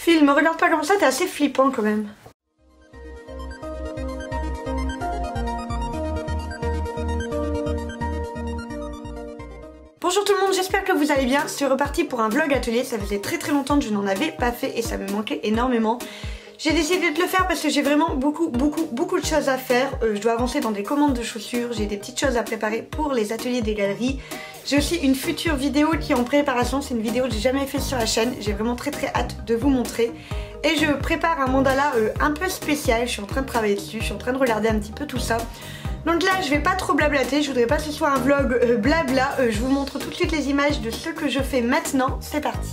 Phil, me regarde pas comme ça, t'es assez flippant quand même. Bonjour tout le monde, j'espère que vous allez bien. C'est reparti pour un vlog atelier. Ça faisait très longtemps que je n'en avais pas fait et ça me manquait énormément. J'ai décidé de le faire parce que j'ai vraiment beaucoup de choses à faire. Je dois avancer dans des commandes de chaussures, j'ai des petites choses à préparer pour les ateliers des galeries. J'ai aussi une future vidéo qui est en préparation, c'est une vidéo que j'ai jamais faite sur la chaîne. J'ai vraiment très hâte de vous montrer. Et je prépare un mandala un peu spécial, je suis en train de travailler dessus, je suis en train de regarder un petit peu tout ça. Donc là je vais pas trop blablater, je voudrais pas que ce soit un vlog blabla, je vous montre tout de suite les images de ce que je fais maintenant, c'est parti.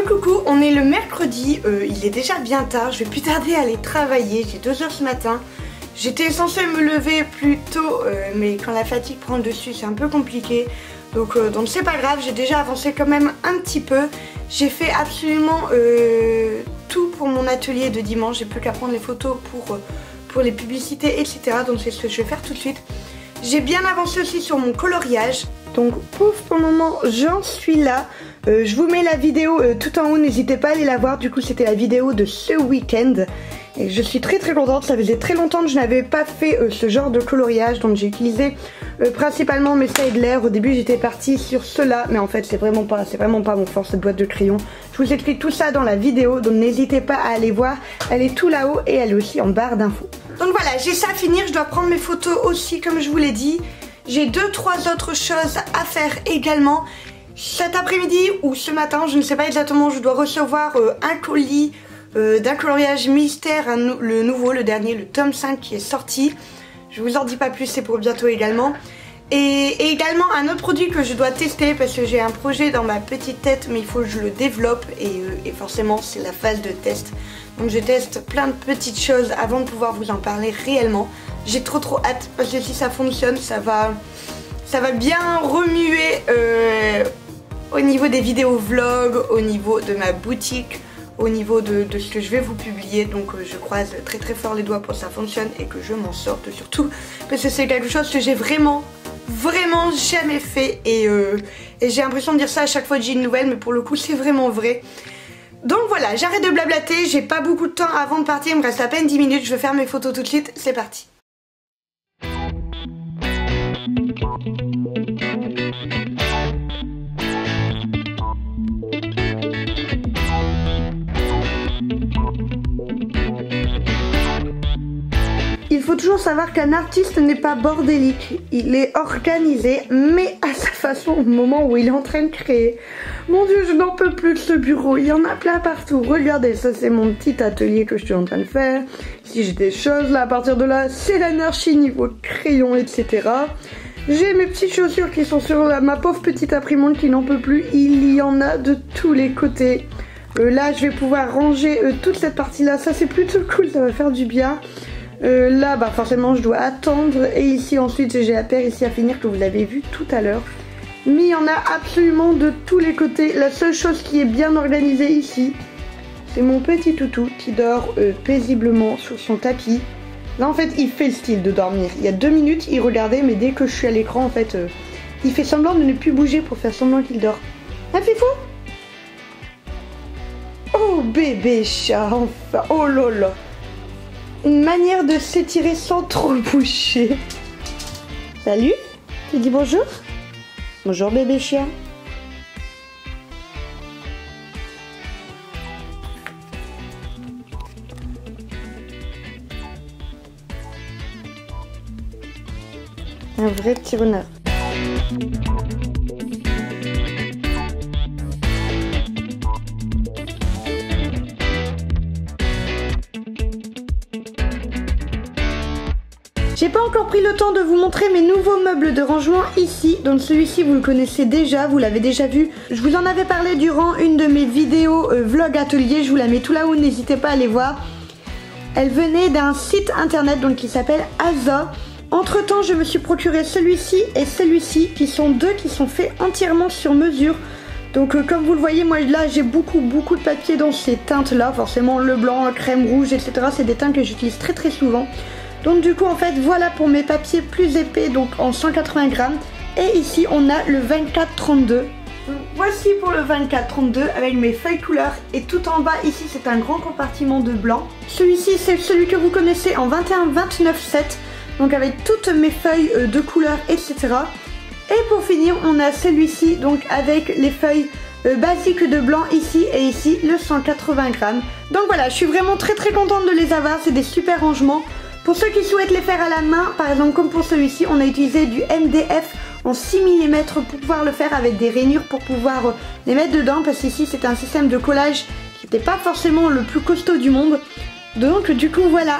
Coucou, on est le mercredi, il est déjà bien tard, je vais plus tarder à aller travailler, j'ai 2 h ce matin. J'étais censée me lever plus tôt, mais quand la fatigue prend le dessus c'est un peu compliqué. Donc c'est pas grave, j'ai déjà avancé quand même un petit peu. J'ai fait absolument tout pour mon atelier de dimanche, j'ai plus qu'à prendre les photos pour les publicités, etc. Donc c'est ce que je vais faire tout de suite. J'ai bien avancé aussi sur mon coloriage. Donc pouf, pour le moment j'en suis là. Je vous mets la vidéo tout en haut, n'hésitez pas à aller la voir. Du coup c'était la vidéo de ce week-end. Et je suis très contente, ça faisait très longtemps que je n'avais pas fait ce genre de coloriage. Donc j'ai utilisé principalement mes Staedtler. Au début j'étais partie sur cela, mais en fait c'est vraiment pas mon fort cette boîte de crayons. Je vous explique tout ça dans la vidéo, donc n'hésitez pas à aller voir. Elle est tout là-haut et elle est aussi en barre d'infos. Donc voilà, j'ai ça à finir, je dois prendre mes photos aussi comme je vous l'ai dit. J'ai 2-3 autres choses à faire également. Cet après-midi ou ce matin, je ne sais pas exactement, je dois recevoir un colis d'un coloriage mystère, le dernier, le tome 5 qui est sorti. Je vous en dis pas plus, c'est pour bientôt également. Et également un autre produit que je dois tester parce que j'ai un projet dans ma petite tête mais il faut que je le développe et forcément c'est la phase de test. Donc je teste plein de petites choses avant de pouvoir vous en parler réellement. J'ai trop hâte parce que si ça fonctionne ça va bien remuer au niveau des vidéos vlogs, au niveau de ma boutique, au niveau de ce que je vais vous publier. Donc je croise très fort les doigts pour que ça fonctionne et que je m'en sorte surtout parce que c'est quelque chose que j'ai vraiment jamais fait et j'ai l'impression de dire ça à chaque fois que j'ai une nouvelle, mais pour le coup c'est vraiment vrai. Donc voilà, j'arrête de blablater, j'ai pas beaucoup de temps avant de partir, il me reste à peine 10 minutes, je vais faire mes photos tout de suite, c'est parti. Il faut toujours savoir qu'un artiste n'est pas bordélique, il est organisé, mais à sa façon au moment où il est en train de créer. Mon dieu, je n'en peux plus de ce bureau, il y en a plein partout. Regardez, ça c'est mon petit atelier que je suis en train de faire. Si j'ai des choses là, à partir de là, c'est l'anarchie niveau crayon, etc. J'ai mes petites chaussures qui sont sur ma pauvre petite imprimante qui n'en peut plus. Il y en a de tous les côtés. Là, je vais pouvoir ranger toute cette partie-là. Ça, c'est plutôt cool, ça va faire du bien. Là, bah forcément, je dois attendre. Et ici, ensuite, j'ai la paire ici à finir que vous avez vu tout à l'heure. Mais il y en a absolument de tous les côtés. La seule chose qui est bien organisée ici, c'est mon petit toutou qui dort paisiblement sur son tapis. Là, en fait, il fait le style de dormir. Il y a 2 minutes, il regardait, mais dès que je suis à l'écran, en fait, il fait semblant de ne plus bouger pour faire semblant qu'il dort. Ah, Fifou? Oh, bébé chat, enfin, oh là là. Une manière de s'étirer sans trop bouger. Salut, tu dis bonjour? Bonjour bébé chien. Un vrai petit renard. J'ai pas encore pris le temps de vous montrer mes nouveaux meubles de rangement ici. Donc celui-ci vous le connaissez déjà, vous l'avez déjà vu. Je vous en avais parlé durant une de mes vidéos vlog atelier. Je vous la mets tout là-haut, n'hésitez pas à aller voir. Elle venait d'un site internet donc qui s'appelle Aza. Entre temps je me suis procuré celui-ci et celui-ci qui sont deux qui sont faits entièrement sur mesure. Donc comme vous le voyez, moi là j'ai beaucoup de papier dans ces teintes là. Forcément le blanc, la crème rouge, etc. C'est des teintes que j'utilise très souvent. Donc du coup en fait voilà pour mes papiers plus épais, donc en 180 grammes. Et ici on a le 24-32. Voici pour le 24-32 avec mes feuilles couleurs. Et tout en bas ici c'est un grand compartiment de blanc. Celui-ci c'est celui que vous connaissez en 21-29-7. Donc avec toutes mes feuilles de couleurs, etc. Et pour finir on a celui-ci donc avec les feuilles basiques de blanc ici et ici le 180 grammes. Donc voilà, je suis vraiment très contente de les avoir, c'est des super rangements. Pour ceux qui souhaitent les faire à la main, par exemple comme pour celui-ci, on a utilisé du MDF en 6 mm pour pouvoir le faire avec des rainures pour pouvoir les mettre dedans. Parce qu'ici c'est un système de collage qui n'était pas forcément le plus costaud du monde. Donc du coup voilà.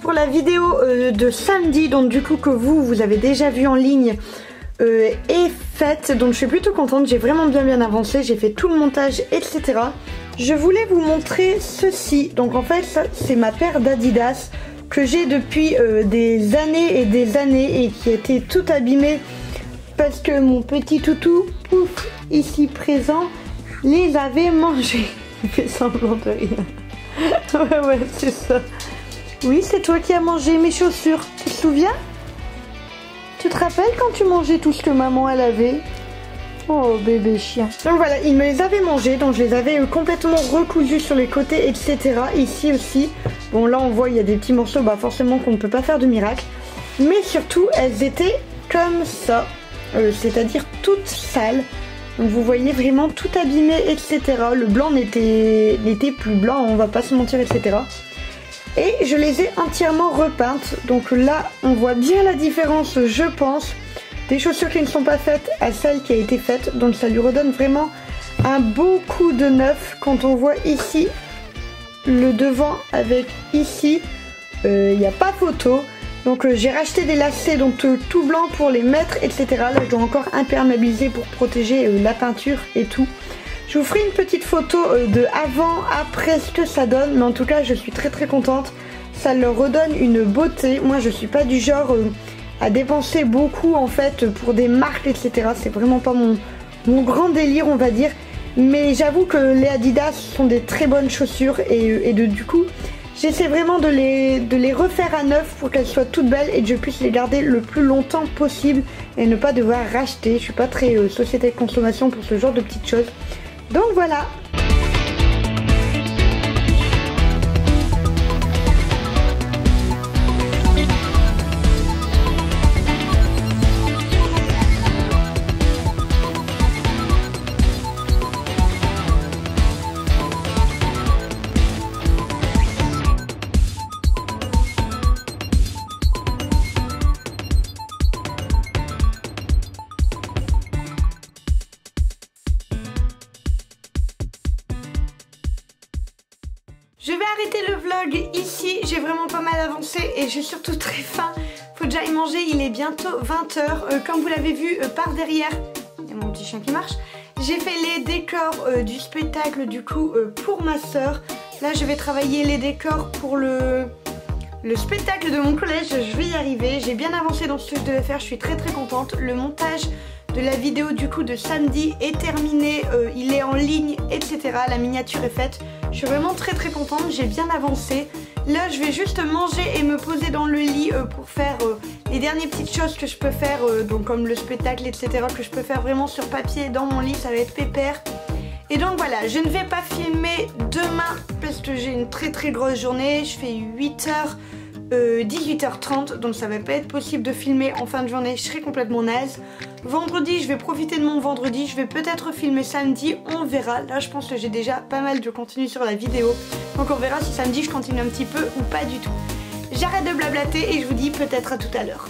Pour la vidéo de samedi, donc du coup que vous avez déjà vu en ligne est faite, donc je suis plutôt contente, j'ai vraiment bien avancé, j'ai fait tout le montage, etc. Je voulais vous montrer ceci, donc en fait ça c'est ma paire d'Adidas que j'ai depuis des années et qui a été tout abîmée parce que mon petit toutou, pouf, ici présent, les avait mangés. Il fait semblant de rien. ouais c'est ça. Oui, c'est toi qui as mangé mes chaussures, tu te souviens? Tu te rappelles quand tu mangeais tout ce que maman elle avait? Oh bébé chien. Donc voilà, il me les avait mangés, donc je les avais complètement recousus sur les côtés, etc. Ici aussi, bon là on voit il y a des petits morceaux, bah forcément qu'on ne peut pas faire de miracle. Mais surtout, elles étaient comme ça, c'est-à-dire toutes sales. Donc vous voyez vraiment tout abîmé, etc. Le blanc n'était plus blanc, on va pas se mentir, etc. Et je les ai entièrement repeintes. Donc là, on voit bien la différence, je pense, des chaussures qui ne sont pas faites à celles qui a été faite. Donc ça lui redonne vraiment un beau coup de neuf. Quand on voit ici le devant avec ici, il n'y a pas photo. Donc j'ai racheté des lacets donc tout blanc pour les mettre, etc. Là, je dois encore imperméabiliser pour protéger la peinture et tout. Je vous ferai une petite photo de avant, après ce que ça donne. Mais en tout cas, je suis très contente. Ça leur redonne une beauté. Moi, je suis pas du genre à dépenser beaucoup en fait pour des marques, etc. C'est vraiment pas mon grand délire, on va dire. Mais j'avoue que les Adidas sont des très bonnes chaussures. Et du coup, j'essaie vraiment de les refaire à neuf pour qu'elles soient toutes belles et que je puisse les garder le plus longtemps possible et ne pas devoir racheter. Je suis pas très société de consommation pour ce genre de petites choses. Donc voilà. Je vais arrêter le vlog ici, j'ai vraiment pas mal avancé et j'ai surtout très faim. Faut que j'aille manger, il est bientôt 20 h. Comme vous l'avez vu par derrière, il y a mon petit chien qui marche. J'ai fait les décors du spectacle du coup pour ma soeur. Là je vais travailler les décors pour le spectacle de mon collège, je vais y arriver. J'ai bien avancé dans ce que je devais faire, je suis très contente. Le montage de la vidéo du coup de samedi est terminé, il est en ligne, etc. La miniature est faite. Je suis vraiment très contente, j'ai bien avancé. Là je vais juste manger et me poser dans le lit pour faire les dernières petites choses que je peux faire, donc comme le spectacle, etc. que je peux faire vraiment sur papier dans mon lit, ça va être pépère. Et donc voilà, je ne vais pas filmer demain parce que j'ai une très grosse journée. Je fais 8 h, 18 h 30, donc ça va pas être possible de filmer en fin de journée, je serai complètement naze. Vendredi, je vais profiter de mon vendredi, je vais peut-être filmer samedi, on verra. Là, je pense que j'ai déjà pas mal de contenu sur la vidéo, donc on verra si samedi je continue un petit peu ou pas du tout. J'arrête de blablater et je vous dis peut-être à tout à l'heure.